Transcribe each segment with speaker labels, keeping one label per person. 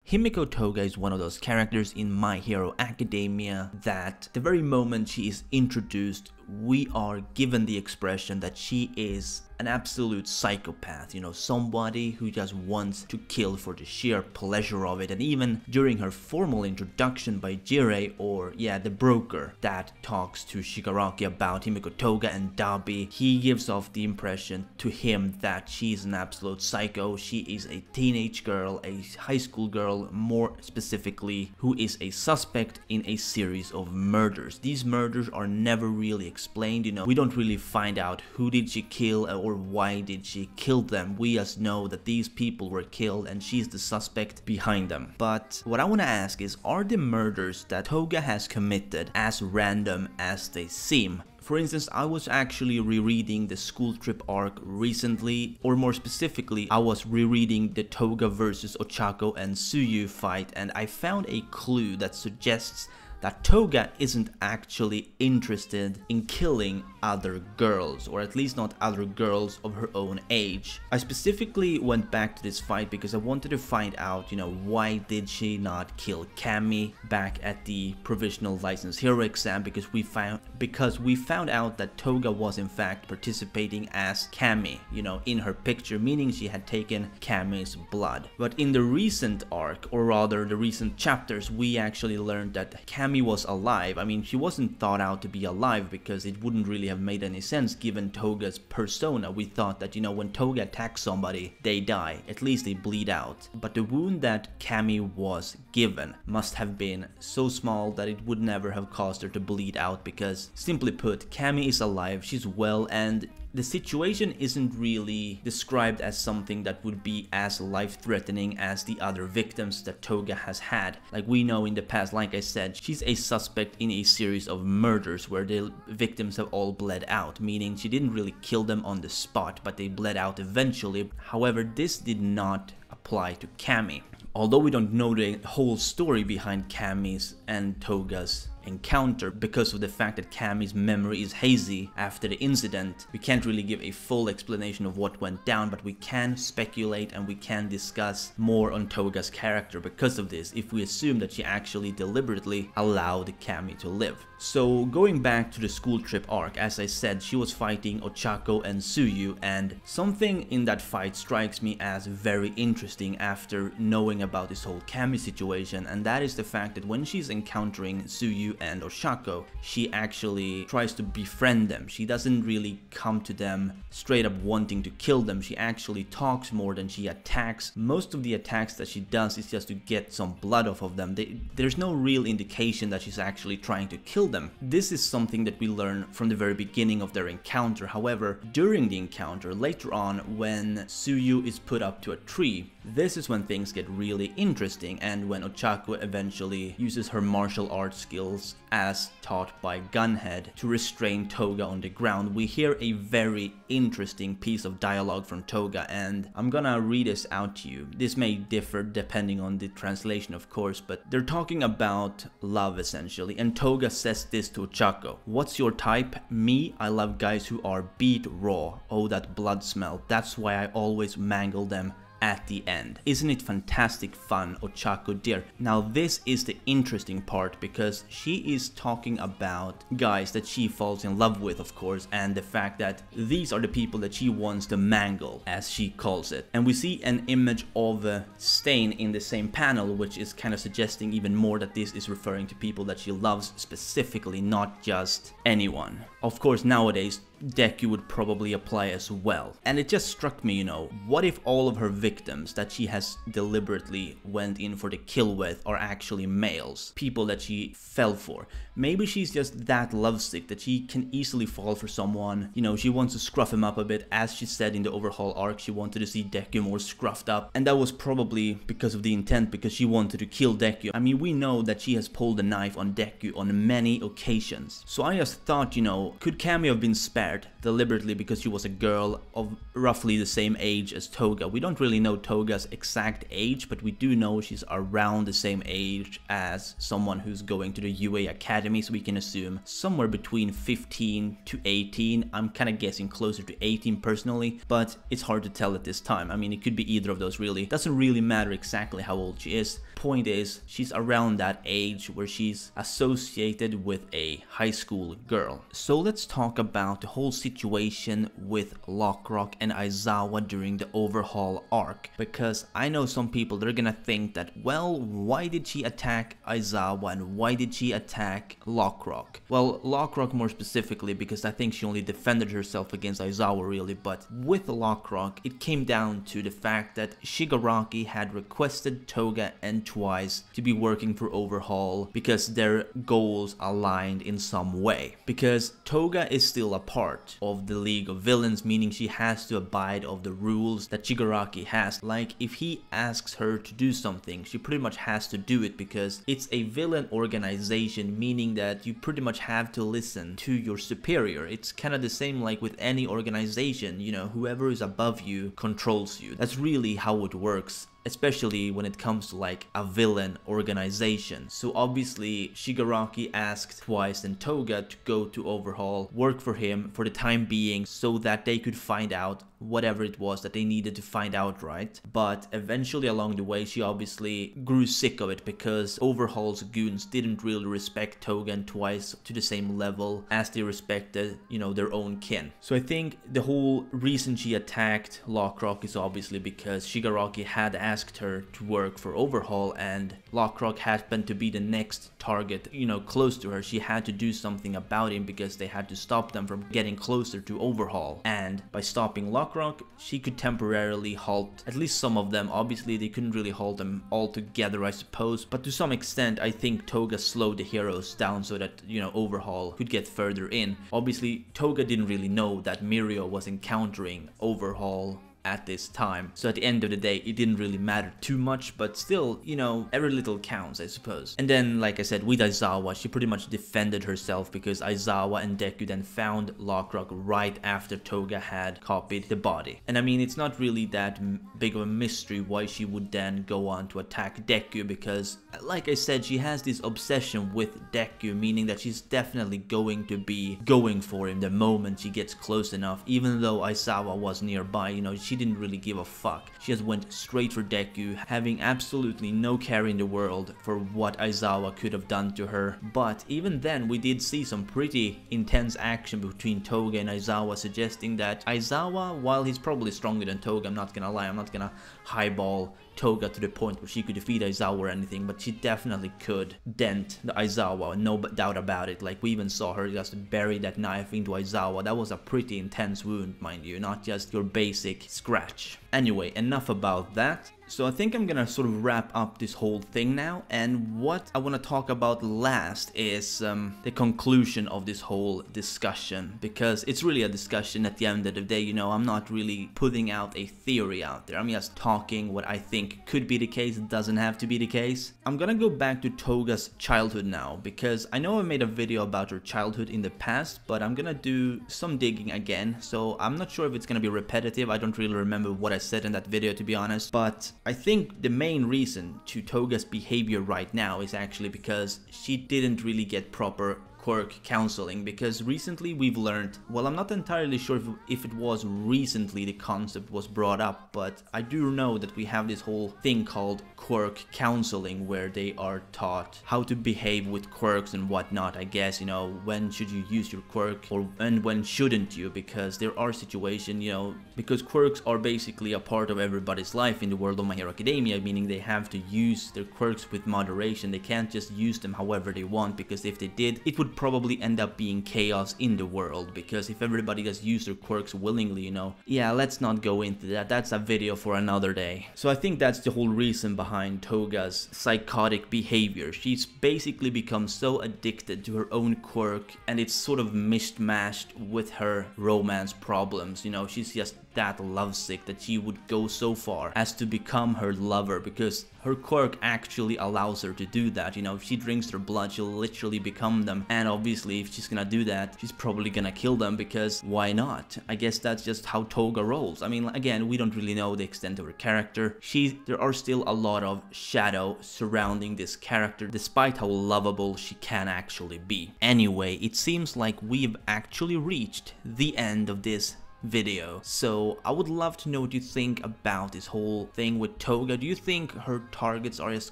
Speaker 1: Himiko Toga is one of those characters in My Hero Academia that the very moment she is introduced, we are given the expression that she is an absolute psychopath, you know, somebody who just wants to kill for the sheer pleasure of it. And even during her formal introduction by Jirei, or the broker that talks to Shigaraki about Himiko Toga and Dabi, he gives off the impression to him that she's an absolute psycho. She is a teenage girl, a high school girl more specifically, who is a suspect in a series of murders. These murders are never really explained, you know, we don't really find out who did she kill or why did she kill them. We just know that these people were killed and she's the suspect behind them. But what I want to ask is, are the murders that Toga has committed as random as they seem? For instance, I was actually rereading the school trip arc recently, or more specifically, I was rereading the Toga versus Ochako and Tsuyu fight, and I found a clue that suggests that Toga isn't actually interested in killing other girls, or at least not other girls of her own age. I specifically went back to this fight because I wanted to find out, you know, why did she not kill Cammy back at the provisional licensed hero exam, because we found out that Toga was in fact participating as Cammy, you know, in her picture, meaning she had taken Cammy's blood. But in the recent arc, or rather the recent chapters, we actually learned that Cammy was alive. I mean, she wasn't thought out to be alive because it wouldn't really have made any sense given Toga's persona. We thought that, you know, when Toga attacks somebody, they die, at least they bleed out. But the wound that Cammy was given must have been so small that it would never have caused her to bleed out, because simply put, Cammy is alive, she's well, and the situation isn't really described as something that would be as life-threatening as the other victims that Toga has had. Like we know in the past, like I said, she's a suspect in a series of murders where the victims have all bled out, meaning she didn't really kill them on the spot, but they bled out eventually. However, this did not apply to Cammy. Although we don't know the whole story behind Cammy's and Toga's encounter, because of the fact that Cammy's memory is hazy after the incident, we can't really give a full explanation of what went down, but we can speculate and we can discuss more on Toga's character because of this, if we assume that she actually deliberately allowed Cammy to live. So going back to the school trip arc, as I said, she was fighting Ochako and Tsuyu, and something in that fight strikes me as very interesting after knowing about this whole Cammy situation, and that is the fact that when she's encountering Tsuyu and Ochako, she actually tries to befriend them. She doesn't really come to them straight up wanting to kill them. She actually talks more than she attacks. Most of the attacks that she does is just to get some blood off of them. There's no real indication that she's actually trying to kill them. This is something that we learn from the very beginning of their encounter. However, during the encounter, later on, when Tsuyu is put up to a tree, this is when things get really interesting, and when Ochako eventually uses her martial arts skills as taught by Gunhead to restrain Toga on the ground. We hear a very interesting piece of dialogue from Toga, and I'm gonna read this out to you. This may differ depending on the translation, of course, but they're talking about love essentially, and Toga says this to Ochako: "What's your type? Me, I love guys who are beat raw. Oh, that blood smell. That's why I always mangle them at the end." Isn't it fantastic fun, Ochako dear? Now this is the interesting part, because she is talking about guys that she falls in love with, of course, and the fact that these are the people that she wants to mangle, as she calls it. And we see an image of Stain in the same panel, which is kind of suggesting even more that this is referring to people that she loves specifically, not just anyone. Of course, nowadays Deku would probably apply as well. And it just struck me, you know, what if all of her victims that she has deliberately went in for the kill with are actually males, people that she fell for? Maybe she's just that lovesick that she can easily fall for someone, you know, she wants to scruff him up a bit. As she said in the overhaul arc, she wanted to see Deku more scruffed up, and that was probably because of the intent, because she wanted to kill Deku. I mean, we know that she has pulled a knife on Deku on many occasions. So I just thought, you know, could Cammy have been spared? fired deliberately because she was a girl of roughly the same age as Toga. We don't really know Toga's exact age, but we do know she's around the same age as someone who's going to the UA Academy, so we can assume somewhere between 15 to 18. I'm kind of guessing closer to 18 personally, but it's hard to tell at this time. I mean, it could be either of those really. Doesn't really matter exactly how old she is. Point is, she's around that age where she's associated with a high school girl. So let's talk about the whole situation with Lockrock and Aizawa during the overhaul arc, because I know some people, they're gonna think that, well, why did she attack Aizawa and why did she attack Lockrock? Well, Lockrock more specifically, because I think she only defended herself against Aizawa really, but with Lockrock, it came down to the fact that Shigaraki had requested Toga and Twice to be working for overhaul because their goals aligned in some way. Because Toga is still a part of the League of Villains, meaning she has to abide of the rules that Shigaraki has. Like, if he asks her to do something, she pretty much has to do it because it's a villain organization, meaning that you pretty much have to listen to your superior. It's kind of the same like with any organization, you know, whoever is above you controls you. That's really how it works, especially when it comes to like a villain organization. So obviously Shigaraki asked Twice and Toga to go to overhaul, work for him for the time being so that they could find out whatever it was that they needed to find out, right? But eventually along the way she obviously grew sick of it because overhaul's goons didn't really respect Toga and Twice to the same level as they respected, you know, their own kin. So I think the whole reason she attacked Lockrock is obviously because Shigaraki had asked her to work for overhaul and Lockrock happened to be the next target, you know, close to her. She had to do something about him because they had to stop them from getting closer to overhaul, and by stopping Lockrock she could temporarily halt at least some of them. Obviously they couldn't really halt them all together, I suppose, but to some extent I think Toga slowed the heroes down so that, you know, overhaul could get further in. Obviously Toga didn't really know that Mirio was encountering overhaul at this time, so at the end of the day it didn't really matter too much, but still, you know, every little counts, I suppose. And then, like I said, with Aizawa, she pretty much defended herself because Aizawa and Deku then found Lockrock right after Toga had copied the body. And I mean, it's not really that big of a mystery why she would then go on to attack Deku, because like I said, she has this obsession with Deku, meaning that she's definitely going to be going for him the moment she gets close enough. Even though Aizawa was nearby, you know, she didn't really give a fuck. She just went straight for Deku, having absolutely no care in the world for what Aizawa could have done to her. But even then, we did see some pretty intense action between Toga and Aizawa, suggesting that Aizawa, while he's probably stronger than Toga, I'm not gonna lie, I'm not gonna highball Toga to the point where she could defeat Aizawa or anything, but she definitely could dent the Aizawa, no doubt about it. Like, we even saw her just bury that knife into Aizawa. That was a pretty intense wound, mind you, not just your basic scratch. Anyway, enough about that. So I think I'm gonna sort of wrap up this whole thing now, and what I want to talk about last is the conclusion of this whole discussion, because it's really a discussion at the end of the day. You know, I'm not really putting out a theory out there, I'm just talking what I think could be the case. It doesn't have to be the case. I'm gonna go back to Toga's childhood now, because I know I made a video about her childhood in the past, but I'm gonna do some digging again, so I'm not sure if it's gonna be repetitive. I don't really remember what I said in that video, to be honest, but I think the main reason to Toga's behavior right now is actually because she didn't really get proper quirk counseling, because recently we've learned, well, I'm not entirely sure if it was recently the concept was brought up, but I do know that we have this whole thing called quirk counseling where they are taught how to behave with quirks and whatnot. I guess, you know, when should you use your quirk and when shouldn't you, because there are situations, you know, because quirks are basically a part of everybody's life in the world of My Hero Academia, meaning they have to use their quirks with moderation. They can't just use them however they want, because if they did, it would probably end up being chaos in the world, because if everybody just used their quirks willingly, you know. Yeah, let's not go into that. That's a video for another day. So I think that's the whole reason behind Toga's psychotic behavior. She's basically become so addicted to her own quirk, and it's sort of mishmashed with her romance problems. You know, she's just that lovesick that she would go so far as to become her lover, because her quirk actually allows her to do that. You know, if she drinks their blood, she'll literally become them. And obviously, if she's gonna do that, she's probably gonna kill them, because why not? I guess that's just how Toga rolls. I mean, again, we don't really know the extent of her character. There are still a lot of shadow surrounding this character, despite how lovable she can actually be. Anyway, it seems like we've actually reached the end of this video. So I would love to know what you think about this whole thing with Toga. Do you think her targets are just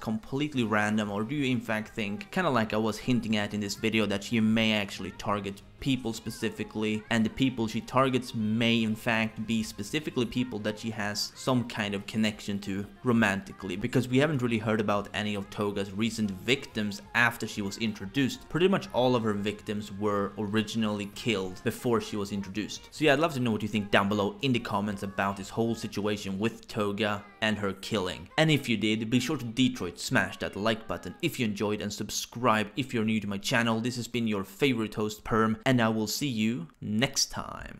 Speaker 1: completely random, or do you in fact think, kind of like I was hinting at in this video, that she may actually target people specifically, and the people she targets may in fact be specifically people that she has some kind of connection to romantically? Because we haven't really heard about any of Toga's recent victims after she was introduced. Pretty much all of her victims were originally killed before she was introduced. So yeah, I'd love to know what you think down below in the comments about this whole situation with Toga and her killing. And if you did, be sure to Detroit smash that like button if you enjoyed, and subscribe if you're new to my channel. This has been your favorite host, Perm, and I will see you next time.